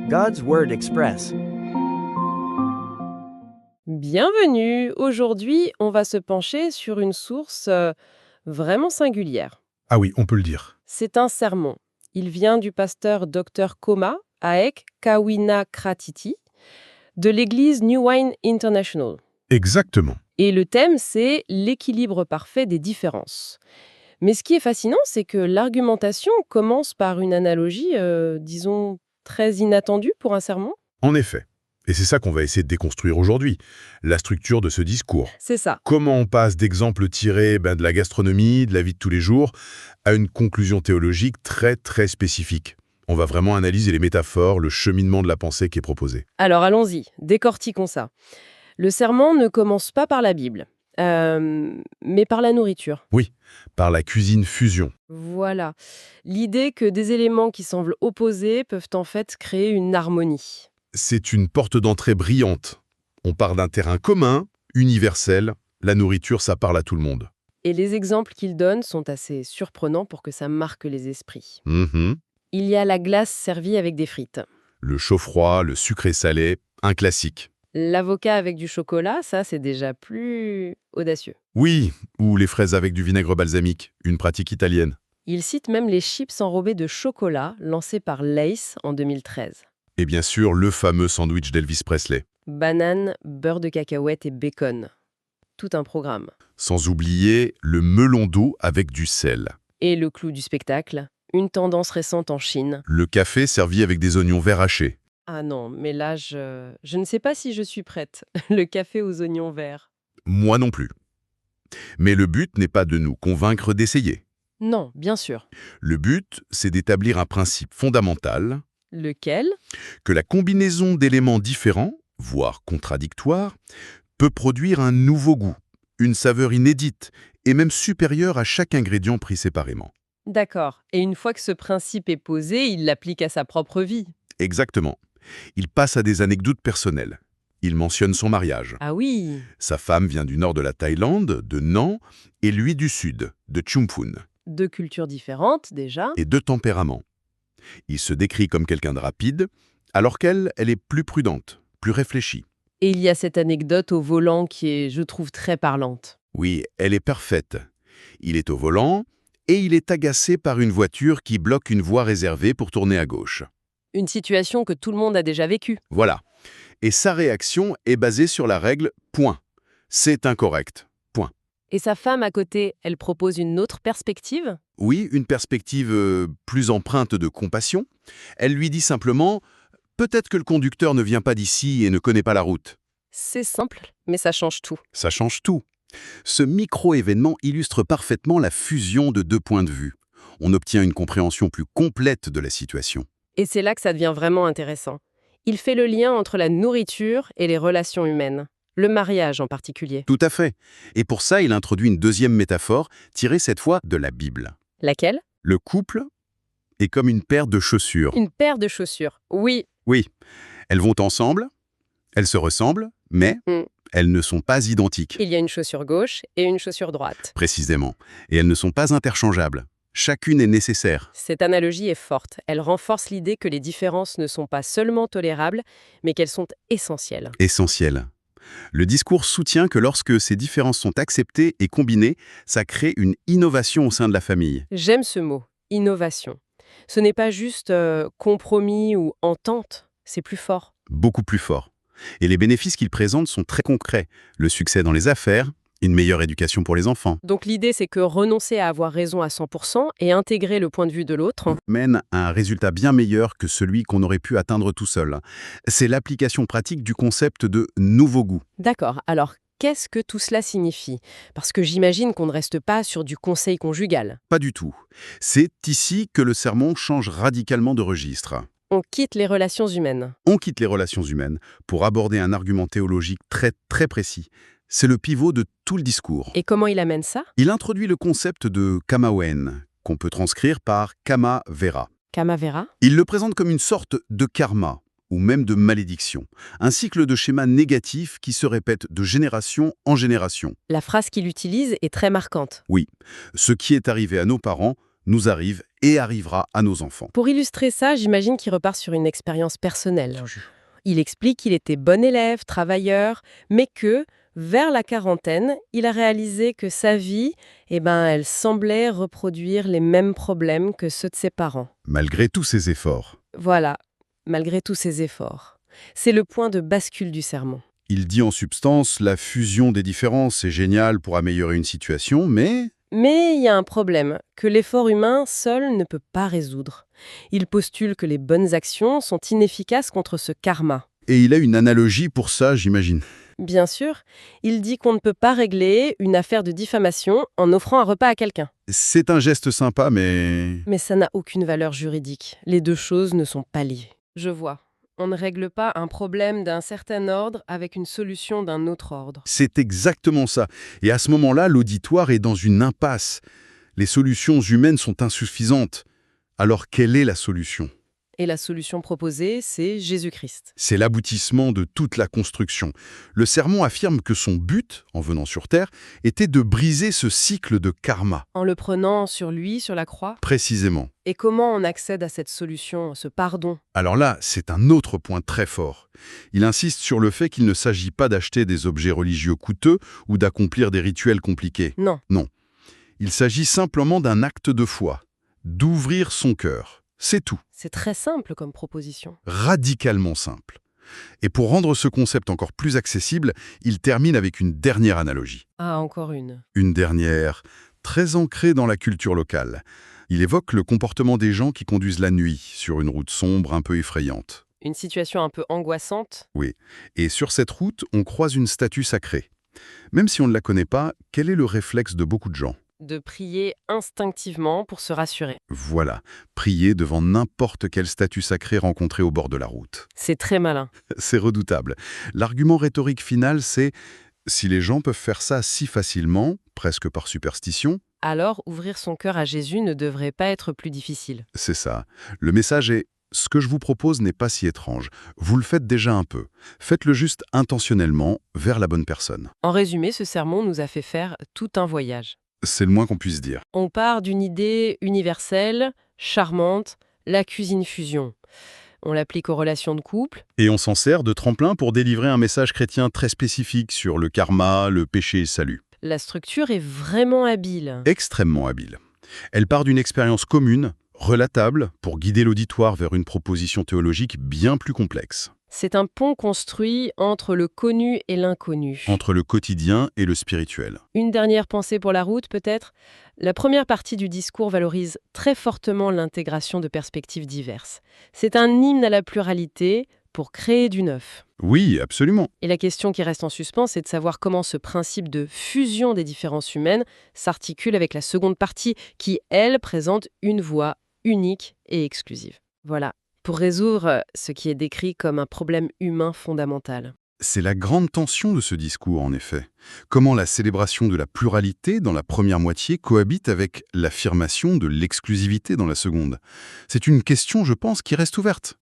God's Word Express. Bienvenue! Aujourd'hui, on va se pencher sur une source vraiment singulière. Ah oui, on peut le dire. C'est un sermon. Il vient du pasteur Dr Koma Aek Kawinakratiti de l'église New Wine International. Exactement. Et le thème, c'est l'équilibre parfait des différences. Mais ce qui est fascinant, c'est que l'argumentation commence par une analogie, disons, très inattendue pour un sermon. En effet. Et c'est ça qu'on va essayer de déconstruire aujourd'hui, la structure de ce discours. C'est ça. Comment on passe d'exemples tirés de la gastronomie, de la vie de tous les jours, à une conclusion théologique très très spécifique. On va vraiment analyser les métaphores, le cheminement de la pensée qui est proposé. Alors allons-y, décortiquons ça. Le sermon ne commence pas par la Bible, mais par la nourriture. Oui, par la cuisine fusion. Voilà. L'idée que des éléments qui semblent opposés peuvent en fait créer une harmonie. C'est une porte d'entrée brillante. On part d'un terrain commun, universel. La nourriture, ça parle à tout le monde. Et les exemples qu'il donne sont assez surprenants pour que ça marque les esprits. Mhm. Il y a la glace servie avec des frites. Le chaud-froid, le sucré-salé, un classique. L'avocat avec du chocolat, ça c'est déjà plus audacieux. Oui, ou les fraises avec du vinaigre balsamique, une pratique italienne. Il cite même les chips enrobés de chocolat lancés par Lay's en 2013. Et bien sûr, le fameux sandwich d'Elvis Presley. Banane, beurre de cacahuète et bacon. Tout un programme. Sans oublier le melon d'eau avec du sel. Et le clou du spectacle, une tendance récente en Chine. Le café servi avec des oignons verts hachés. Ah non, mais là, je ne sais pas si je suis prête. Le café aux oignons verts. Moi non plus. Mais le but n'est pas de nous convaincre d'essayer. Non, bien sûr. Le but, c'est d'établir un principe fondamental, Lequel? que la combinaison d'éléments différents, voire contradictoires, peut produire un nouveau goût, une saveur inédite et même supérieure à chaque ingrédient pris séparément. D'accord. Et une fois que ce principe est posé, il l'applique à sa propre vie. Exactement. Il passe à des anecdotes personnelles. Il mentionne son mariage. Ah oui. Sa femme vient du nord de la Thaïlande, de Nan, et lui du sud, de Chumphon, Deux cultures différentes, déjà. et deux tempéraments. Il se décrit comme quelqu'un de rapide, alors qu'elle, elle est plus prudente, plus réfléchie. Et il y a cette anecdote au volant qui est, je trouve, très parlante. Oui, elle est parfaite. Il est au volant, et il est agacé par une voiture qui bloque une voie réservée pour tourner à gauche. Une situation que tout le monde a déjà vécue. Voilà. Et sa réaction est basée sur la règle « point ». C'est incorrect. Point. Et sa femme à côté, elle propose une autre perspective? Oui, une perspective plus empreinte de compassion. Elle lui dit simplement « Peut-être que le conducteur ne vient pas d'ici et ne connaît pas la route. C'est simple, mais ça change tout. » Ça change tout. Ce micro-événement illustre parfaitement la fusion de deux points de vue. On obtient une compréhension plus complète de la situation. Et c'est là que ça devient vraiment intéressant. Il fait le lien entre la nourriture et les relations humaines. Le mariage en particulier. Tout à fait. Et pour ça, il introduit une deuxième métaphore, tirée cette fois de la Bible. Laquelle? Le couple est comme une paire de chaussures. Une paire de chaussures. Oui. Oui, elles vont ensemble, elles se ressemblent, mais Mm. elles ne sont pas identiques, Il y a une chaussure gauche et une chaussure droite. précisément. Et elles ne sont pas interchangeables. Chacune est nécessaire. Cette analogie est forte. Elle renforce l'idée que les différences ne sont pas seulement tolérables, mais qu'elles sont essentielles. Essentiel. Le discours soutient que lorsque ces différences sont acceptées et combinées, ça crée une innovation au sein de la famille. J'aime ce mot, innovation. Ce n'est pas juste compromis ou entente, c'est plus fort. Beaucoup plus fort. Et les bénéfices qu'il présente sont très concrets. Le succès dans les affaires, une meilleure éducation pour les enfants, Donc l'idée, c'est que renoncer à avoir raison à 100% et intégrer le point de vue de l'autre, mène à un résultat bien meilleur que celui qu'on aurait pu atteindre tout seul. C'est l'application pratique du concept de nouveau goût. D'accord, alors qu'est-ce que tout cela signifie? Parce que j'imagine qu'on ne reste pas sur du conseil conjugal. Pas du tout. C'est ici que le sermon change radicalement de registre. On quitte les relations humaines. On quitte les relations humaines pour aborder un argument théologique très très précis. C'est le pivot de tout le discours. Et comment il amène ça? Il introduit le concept de kamawen, qu'on peut transcrire par kama vera. Kamavera? Il le présente comme une sorte de karma, ou même de malédiction, un cycle de schémas négatifs qui se répète de génération en génération. La phrase qu'il utilise est très marquante. Oui, ce qui est arrivé à nos parents nous arrive et arrivera à nos enfants. Pour illustrer ça, j'imagine qu'il repart sur une expérience personnelle. Il explique qu'il était bon élève, travailleur, mais que, vers la quarantaine, il a réalisé que sa vie, elle semblait reproduire les mêmes problèmes que ceux de ses parents. Malgré tous ces efforts, Voilà, malgré tous ses efforts. C'est le point de bascule du sermon. il dit en substance, la fusion des différences est géniale pour améliorer une situation, mais Mais il y a un problème que l'effort humain seul ne peut pas résoudre. Il postule que les bonnes actions sont inefficaces contre ce karma. et il a une analogie pour ça, j'imagine. Bien sûr, il dit qu'on ne peut pas régler une affaire de diffamation en offrant un repas à quelqu'un. C'est un geste sympa, mais Mais ça n'a aucune valeur juridique. Les deux choses ne sont pas liées. Je vois. On ne règle pas un problème d'un certain ordre avec une solution d'un autre ordre. c'est exactement ça. Et à ce moment-là, l'auditoire est dans une impasse. Les solutions humaines sont insuffisantes. Alors quelle est la solution? Et la solution proposée, c'est Jésus-Christ. C'est l'aboutissement de toute la construction. Le sermon affirme que son but, en venant sur Terre, était de briser ce cycle de karma, En le prenant sur lui, sur la croix. précisément. Et comment on accède à cette solution, ce pardon? Alors là, c'est un autre point très fort. Il insiste sur le fait qu'il ne s'agit pas d'acheter des objets religieux coûteux ou d'accomplir des rituels compliqués. Non. Il s'agit simplement d'un acte de foi, d'ouvrir son cœur. C'est tout. C'est très simple comme proposition. Radicalement simple. Et pour rendre ce concept encore plus accessible, il termine avec une dernière analogie. Ah, encore une. Une dernière, très ancrée dans la culture locale. Il évoque le comportement des gens qui conduisent la nuit, sur une route sombre un peu effrayante. Une situation un peu angoissante. Oui, et sur cette route, on croise une statue sacrée. Même si on ne la connaît pas, quel est le réflexe de beaucoup de gens? De prier instinctivement pour se rassurer. Voilà, prier devant n'importe quelle statue sacrée rencontrée au bord de la route. C'est très malin. C'est redoutable. L'argument rhétorique final, c'est si les gens peuvent faire ça si facilement, presque par superstition, Alors, ouvrir son cœur à Jésus ne devrait pas être plus difficile. c'est ça. Le message est ce que je vous propose n'est pas si étrange. Vous le faites déjà un peu. Faites-le juste intentionnellement vers la bonne personne. En résumé, ce sermon nous a fait faire tout un voyage. C'est le moins qu'on puisse dire. On part d'une idée universelle, charmante, la cuisine fusion. On l'applique aux relations de couple. Et on s'en sert de tremplin pour délivrer un message chrétien très spécifique sur le karma, le péché et le salut. La structure est vraiment habile. Extrêmement habile. Elle part d'une expérience commune, relatable, pour guider l'auditoire vers une proposition théologique bien plus complexe, C'est un pont construit entre le connu et l'inconnu. entre le quotidien et le spirituel. Une dernière pensée pour la route, peut-être. La première partie du discours valorise très fortement l'intégration de perspectives diverses. C'est un hymne à la pluralité pour créer du neuf. Oui, absolument. Et la question qui reste en suspens, c'est de savoir comment ce principe de fusion des différences humaines s'articule avec la seconde partie qui, elle, présente une voie unique et exclusive. Voilà, pour résoudre ce qui est décrit comme un problème humain fondamental. C'est la grande tension de ce discours, en effet. Comment la célébration de la pluralité dans la première moitié cohabite avec l'affirmation de l'exclusivité dans la seconde. C'est une question, je pense, qui reste ouverte.